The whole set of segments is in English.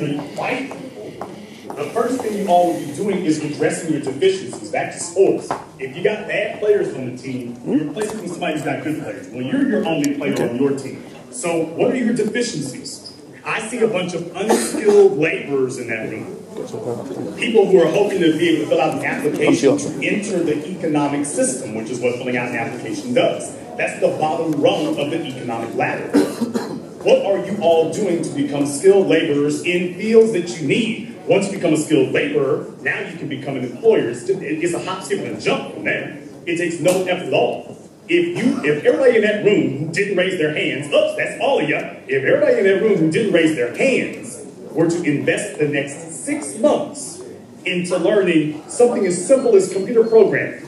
100 white people, the first thing you all would be doing is addressing your deficiencies. Back to sports. If you got bad players on the team, you replace them with somebody who's got good players. Well, you're your only player on your team. So what are your deficiencies? I see a bunch of unskilled laborers in that room. People who are hoping to be able to fill out an application to enter the economic system, which is what filling out an application does. That's the bottom rung of the economic ladder. What are you all doing to become skilled laborers in fields that you need? Once you become a skilled laborer, now you can become an employer. It's a hop, skip, and a jump from there. It takes no effort at all. If everybody in that room who didn't raise their hands, oops, that's all of you. If everybody in that room who didn't raise their hands were to invest the next 6 months into learning something as simple as computer programming,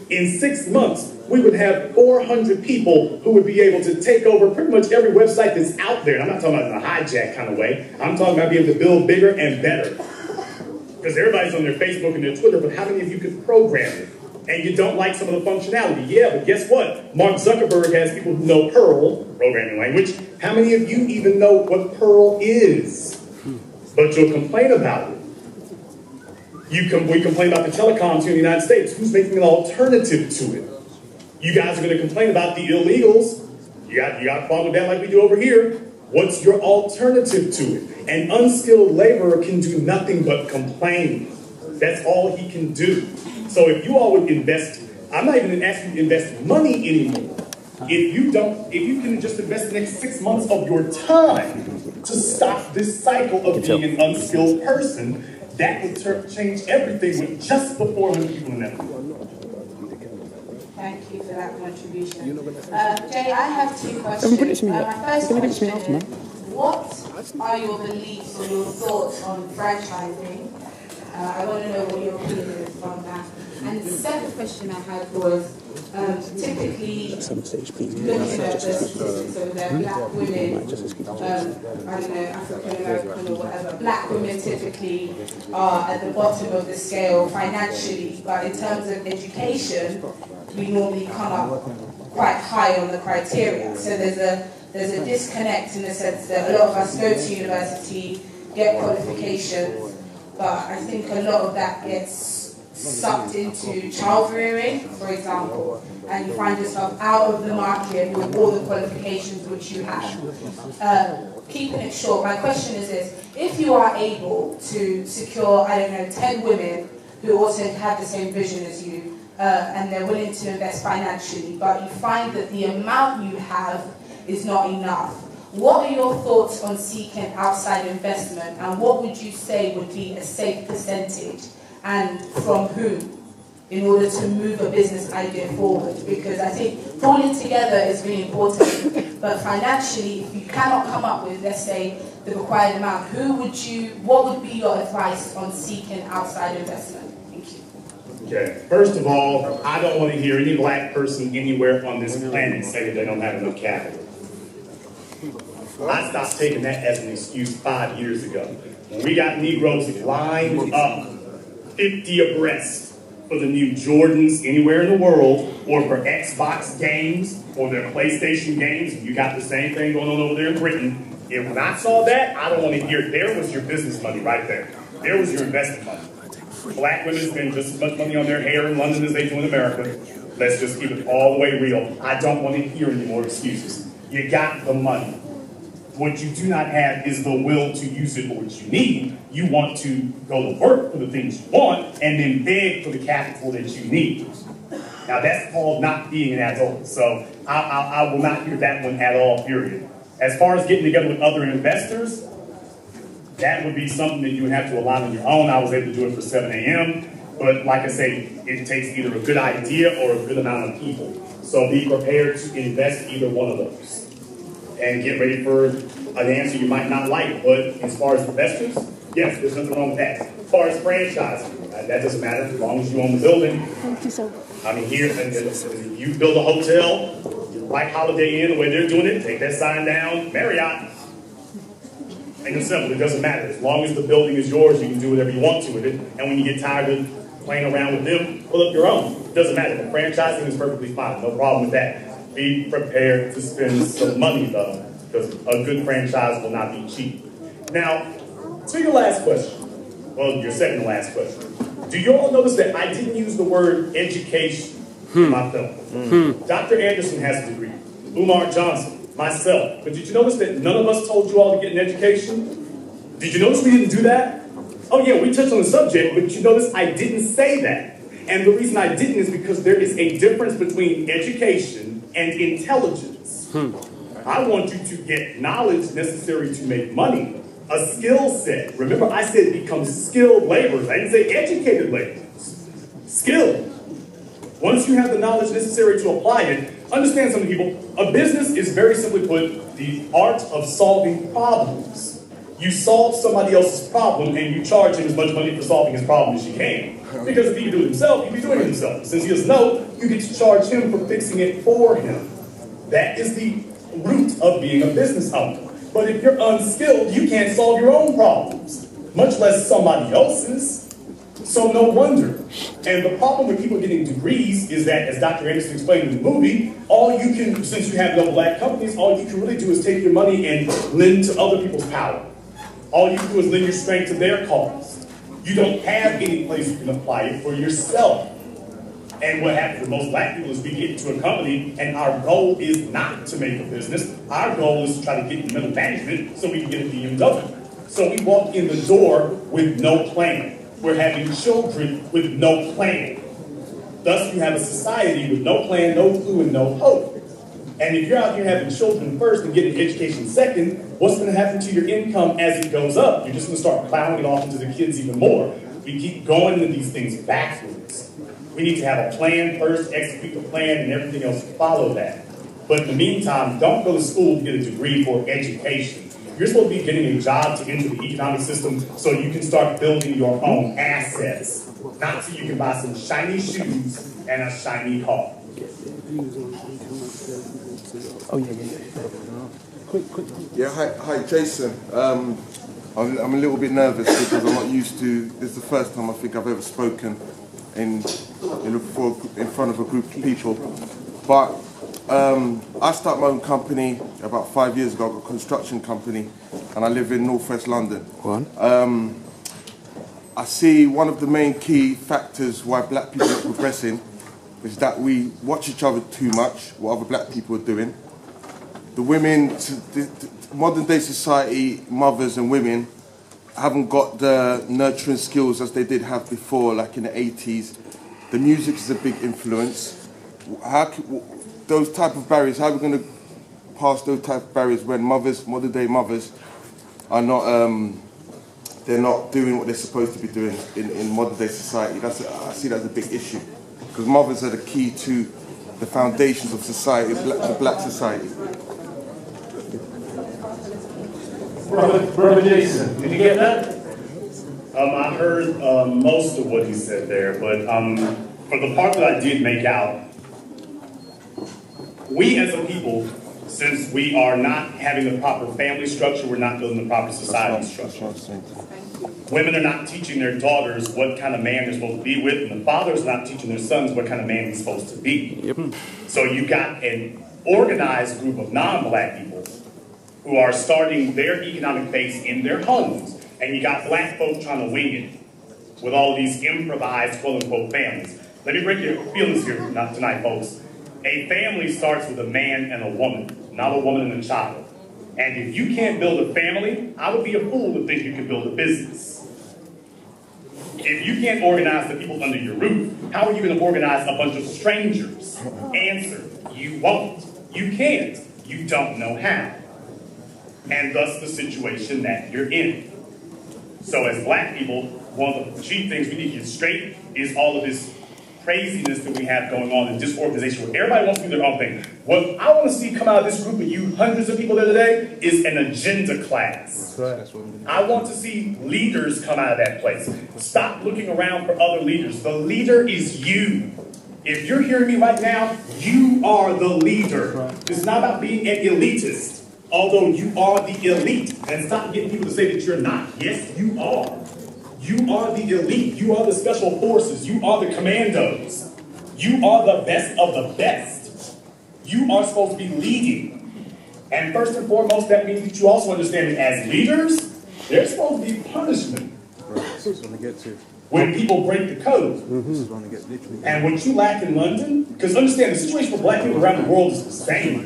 in 6 months, we would have 400 people who would be able to take over pretty much every website that's out there. I'm not talking about in a hijack kind of way. I'm talking about being able to build bigger and better. Because everybody's on their Facebook and their Twitter, but how many of you could program it? And you don't like some of the functionality. Yeah, but guess what? Mark Zuckerberg has people who know Perl, programming language. How many of you even know what Perl is? But you'll complain about it. We complain about the telecoms here in the United States. Who's making an alternative to it? You guys are going to complain about the illegals. You got a problem with that like we do over here. What's your alternative to it? An unskilled laborer can do nothing but complain. That's all he can do. So if you all would invest, I'm not even asking you to invest money anymore. If you can just invest the next 6 months of your time to stop this cycle of being an unskilled person, that would change everything with just the 400 people in that room. Thank you for that contribution. Jay, I have 2 questions. My first question is, what are your beliefs or your thoughts on franchising? I want to know what your opinion is on that. And the second question I had was, typically, looking at the statistics over there, black women, I don't know, African American or whatever, black women typically are at the bottom of the scale financially, but in terms of education, we normally come up quite high on the criteria. So there's a disconnect in the sense that a lot of us go to university, get qualifications, but I think a lot of that gets sucked into child rearing, for example, and you find yourself out of the market with all the qualifications which you have. Keeping it short, my question is this: if you are able to secure, 10 women who also have the same vision as you, and they're willing to invest financially, but you find that the amount you have is not enough, what are your thoughts on seeking outside investment, and what would you say would be a safe percentage, and from whom, in order to move a business idea forward? Because I think pulling together is really important, but financially, if you cannot come up with, let's say, the required amount, what would be your advice on seeking outside investment? Thank you. Okay, first of all, I don't want to hear any black person anywhere on this planet say that they don't have enough capital. I stopped taking that as an excuse 5 years ago. When we got Negroes lined up 50 abreast for the new Jordans anywhere in the world, or for Xbox games, or their PlayStation games, you got the same thing going on over there in Britain. And when I saw that, I don't want to hear, there was your business money right there. There was your investment money. Black women spend just as much money on their hair in London as they do in America. Let's just keep it all the way real. I don't want to hear any more excuses. You got the money. What you do not have is the will to use it for what you need. You want to go to work for the things you want and then beg for the capital that you need. Now that's called not being an adult. So I will not hear that one at all, period. As far as getting together with other investors, that would be something that you would have to align on your own. I was able to do it for 7 a.m. But like I say, it takes either a good idea or a good amount of people. So be prepared to invest either one of those. And get ready for an answer you might not like. But as far as investors, yes, there's nothing wrong with that. As far as franchising, that doesn't matter as long as you own the building. I mean, here, you build a hotel, like Holiday Inn, the way they're doing it, take that sign down, Marriott. Make it simple, it doesn't matter. As long as the building is yours, you can do whatever you want to with it. And when you get tired of playing around with them, pull up your own. It doesn't matter. The franchising is perfectly fine. No problem with that. Be prepared to spend some money, though, because a good franchise will not be cheap. Now, To your last question, well, your second to last question. Do you all notice that I didn't use the word education in my film? Dr. Anderson has a degree. Umar Johnson, myself. But did you notice that none of us told you all to get an education? Did you notice we didn't do that? Oh yeah, we touched on the subject, but you notice I didn't say that. And the reason I didn't is because there is a difference between education and intelligence. I want you to get knowledge necessary to make money, a skill set. Remember, I said become skilled laborers. I didn't say educated laborers. Skilled. Once you have the knowledge necessary to apply it, understand something, people. A business is very simply put the art of solving problems. You solve somebody else's problem and you charge him as much money for solving his problem as you can. Because if he can do it himself, he'd be doing it himself. Since he doesn't know, you get to charge him for fixing it for him. That is the root of being a business owner. But if you're unskilled, you can't solve your own problems, much less somebody else's. So no wonder. And the problem with people getting degrees is that, as Dr. Anderson explained in the movie, all you can, since you have no black companies, all you can really do is take your money and lend to other people's power. All you can do is lend your strength to their cause. You don't have any place you can apply it for yourself. And what happens with most black people is we get into a company and our goal is not to make a business. Our goal is to try to get in middle management so we can get a BMW. So we walk in the door with no plan. We're having children with no plan. Thus, you have a society with no plan, no clue, and no hope. And if you're out here having children first and getting education second, what's going to happen to your income as it goes up? You're just going to start plowing it off into the kids even more. We keep going into these things backwards. We need to have a plan first, execute the plan, and everything else follow that. But in the meantime, don't go to school to get a degree for education. You're supposed to be getting a job to enter the economic system so you can start building your own assets, not so you can buy some shiny shoes and a shiny car. Oh, yeah. Hi, Jason. I'm a little bit nervous because I'm not used to, this is the first time I think I've ever spoken in front of a group of people. But I started my own company about 5 years ago, a construction company, and I live in northwest London. I see one of the main key factors why black people are progressing is that we watch each other too much, what other black people are doing. The women, the modern day society, mothers and women, haven't got the nurturing skills as they did have before, like in the 80s. The music is a big influence. Those type of barriers, how are we going to pass those type of barriers when mothers, modern day mothers, are not, they're not doing what they're supposed to be doing in modern day society? I see that as a big issue. Because mothers are the key to the foundations of society, the black society. Brother Jason, did you get that? I heard most of what he said there, but for the part that I did make out, we as a people, since we are not having the proper family structure, we're not building the proper society structure. Women are not teaching their daughters what kind of man they're supposed to be with, and the fathers are not teaching their sons what kind of man he's supposed to be. Yep. So you've got an organized group of non-black people who are starting their economic base in their homes, and you got black folk trying to wing it with all of these improvised quote-unquote families. Let me break your feelings here tonight, folks. A family starts with a man and a woman, not a woman and a child. And if you can't build a family, I would be a fool to think you could build a business. If you can't organize the people under your roof, how are you going to organize a bunch of strangers? Answer, you won't. You can't. You don't know how. And thus the situation that you're in. So as black people, one of the chief things we need to get straight is all of this craziness that we have going on in disorganization where everybody wants to do their own thing. What I want to see come out of this group of you hundreds of people there today is an agenda class. I want to see leaders come out of that place. Stop looking around for other leaders. The leader is you. If you're hearing me right now, you are the leader. It's not about being an elitist, although you are the elite. And stop getting people to say that you're not. Yes, you are. You are the elite. You are the special forces. You are the commandos. You are the best of the best. You are supposed to be leading. And first and foremost, that means that you also understand that as leaders, There's supposed to be punishment when people break the code. And what you lack in London, because understand the situation for black people around the world is the same.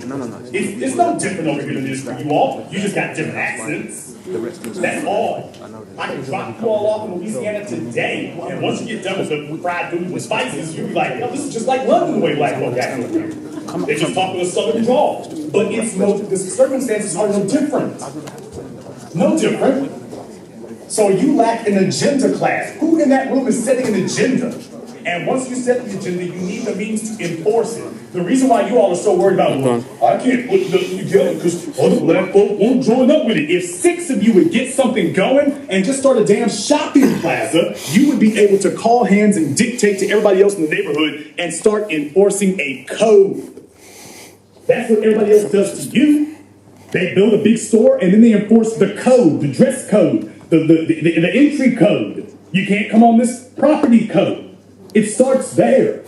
It's no different over here than it is for you all. You just got different accents. That's all. I can drop you all off in Louisiana today, and once you get done with the fried food with spices, you'll be like, yo, this is just like London the way black folk act over here. They just talk with a southern drawl. But it's the circumstances are no different. No different. So you lack an agenda class. Who in that room is setting an agenda? And once you set the agenda, you need the means to enforce it. The reason why you all are so worried about, well, I can't put nothing together because other black folk won't join up with it. If 6 of you would get something going and just start a damn shopping plaza, you would be able to call hands and dictate to everybody else in the neighborhood and start enforcing a code. That's what everybody else does to you. They build a big store and then they enforce the code, the dress code, the entry code. You can't come on this property code. It starts there.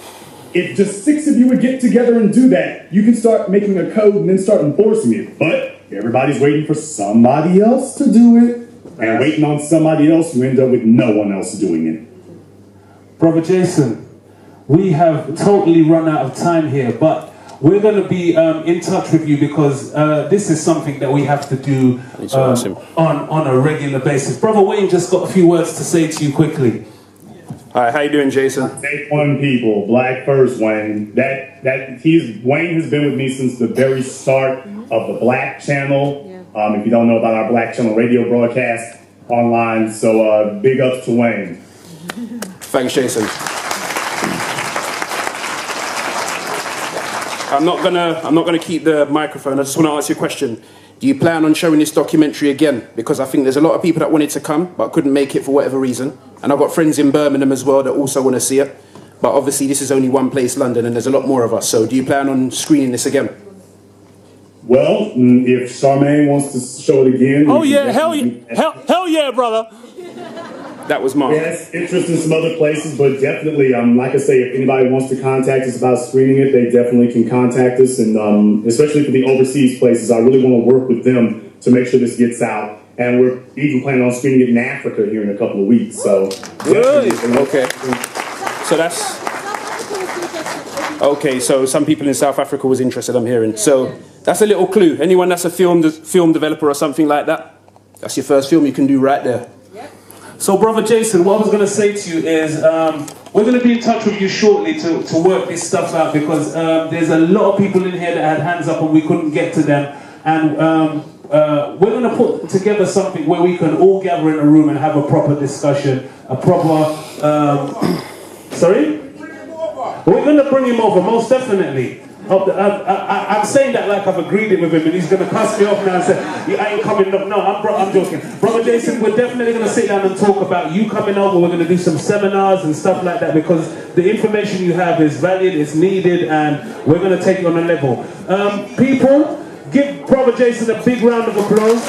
If just 6 of you would get together and do that, you can start making a code and then start enforcing it. But everybody's waiting for somebody else to do it. And waiting on somebody else, you end up with no one else doing it. Brother Jason, we have totally run out of time here, but we're going to be in touch with you because this is something that we have to do on a regular basis. Brother Wayne just got a few words to say to you quickly. Hi, how you doing, Jason? Take one people, Black First Wayne. Wayne has been with me since the very start of the Black Channel. If you don't know about our Black Channel radio broadcast online, so big ups to Wayne. Thanks, Jason. I'm not gonna keep the microphone. I just want to ask you a question. Do you plan on showing this documentary again? Because I think there's a lot of people that wanted to come but couldn't make it for whatever reason. And I've got friends in Birmingham as well that also want to see it. But obviously this is only one place, London, and there's a lot more of us. So do you plan on screening this again? Well, if Charmaine wants to show it again... Oh yeah, hell yeah, brother. That was Mark. Yes, interest in some other places, but definitely, like I say, if anybody wants to contact us about screening it, they definitely can contact us. And especially for the overseas places, I really want to work with them to make sure this gets out. And we're even planning on screening it in Africa here in a couple of weeks. So, really? Okay. So that's... Okay, so some people in South Africa was interested, I'm hearing. So that's a little clue. Anyone that's a film developer or something like that, that's your first film you can do right there. So, Brother Jason, what I was going to say to you is we're going to be in touch with you shortly to work this stuff out because there's a lot of people in here that had hands up and we couldn't get to them. And we're going to put together something where we can all gather in a room and have a proper discussion, a proper... Sorry? We're going to bring him over, most definitely. I'm saying that like I've agreed it with him and he's going to cuss me off now and say, I ain't coming up. No, I'm joking. Brother Jason, we're definitely going to sit down and talk about you coming over. We're going to do some seminars and stuff like that because the information you have is valid, it's needed, and we're going to take it on a level. People, give Brother Jason a big round of applause.